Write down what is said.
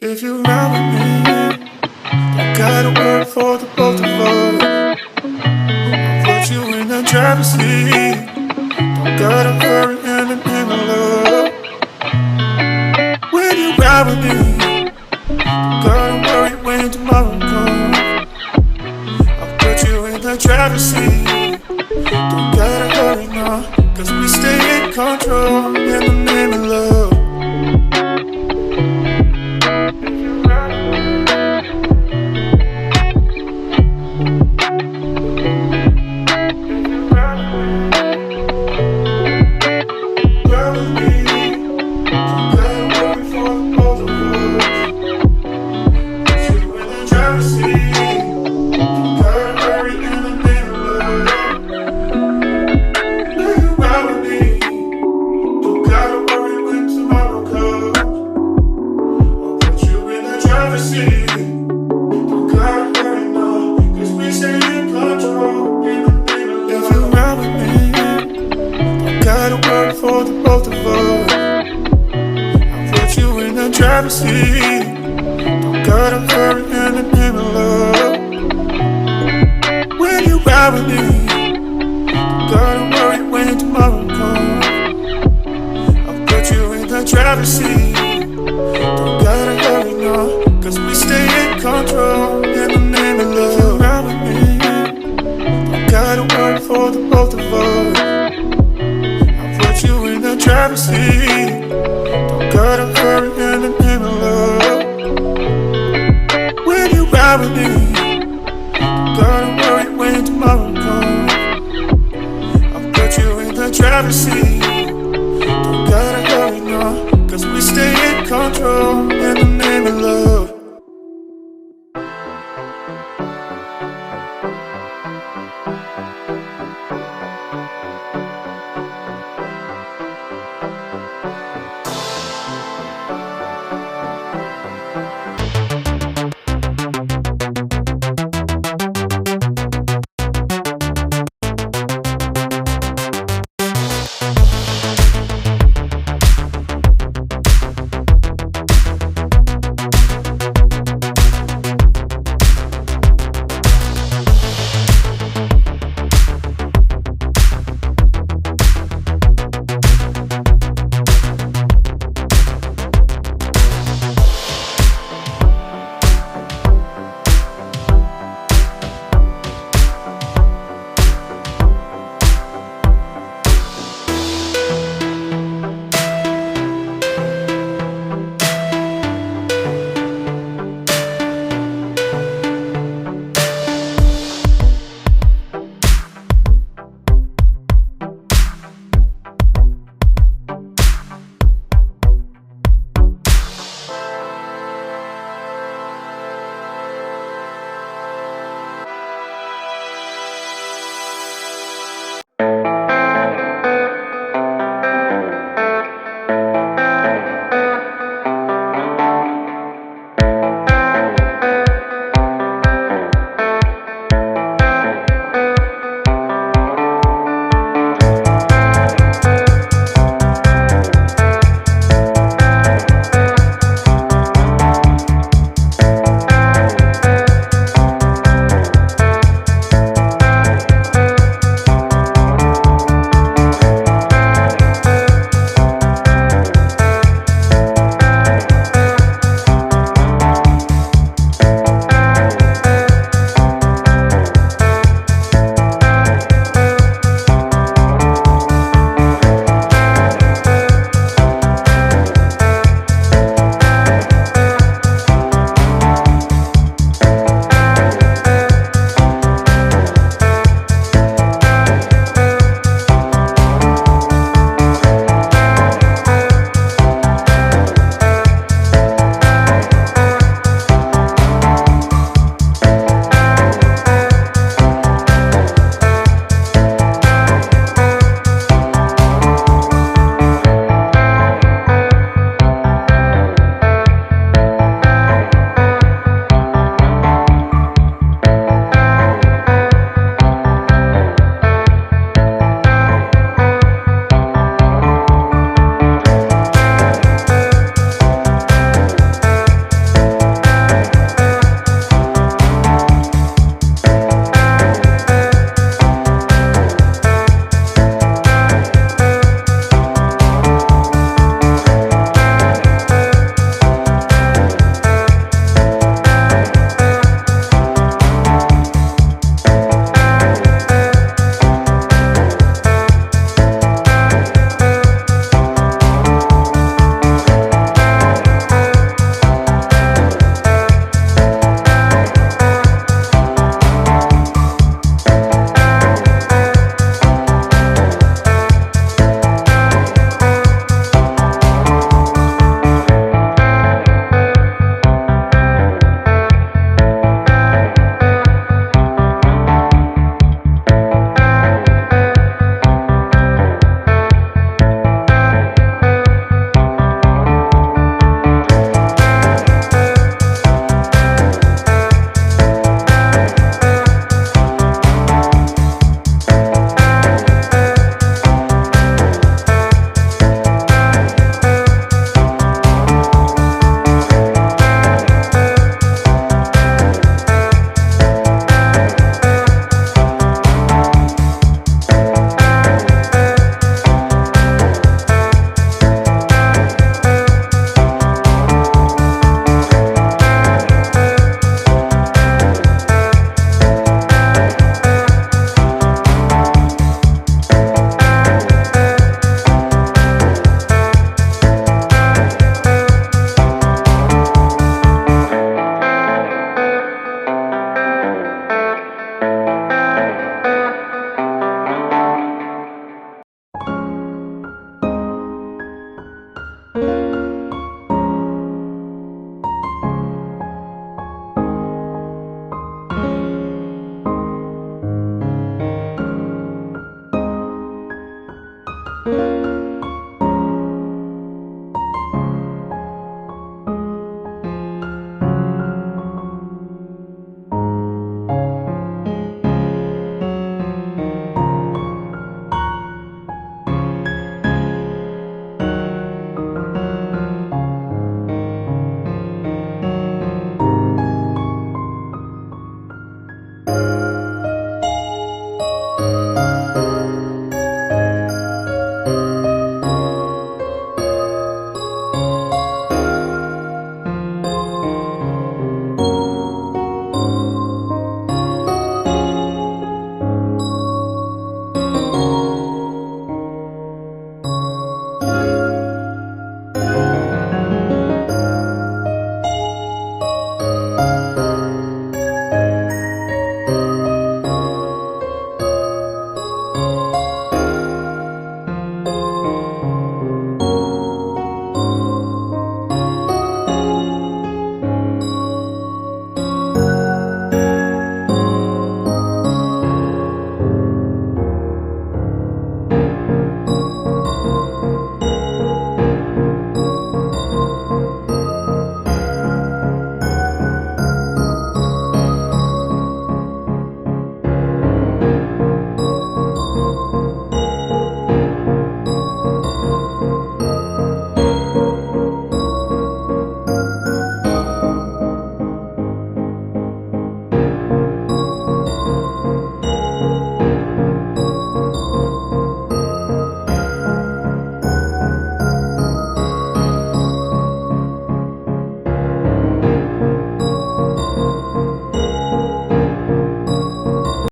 If you ride with me, don't gotta work for the both of us. I'll put you in the driver's seat. Don't gotta hurry in the love. When you ride with me, don't gotta worry when tomorrow comes. I'll put you in the driver's seat. Don't gotta hurry now, cause we stay in control in the name of love. For the both of us, I'll put you in the driver's seat. Don't gotta hurry in the name of love. When you ride with me, don't gotta worry when tomorrow comes. I'll put you in the driver's seat. Don't gotta hurry now, cause we stay in control in the name of love. If you ride with me, don't gotta worry for the both of us. You in the driver's seat. Don't gotta hurry in the name of love. When you ride with me, don't gotta worry when tomorrow comes. I'll put you in the driver's seat. Don't gotta hurry now, cause we stay in control in the name of love.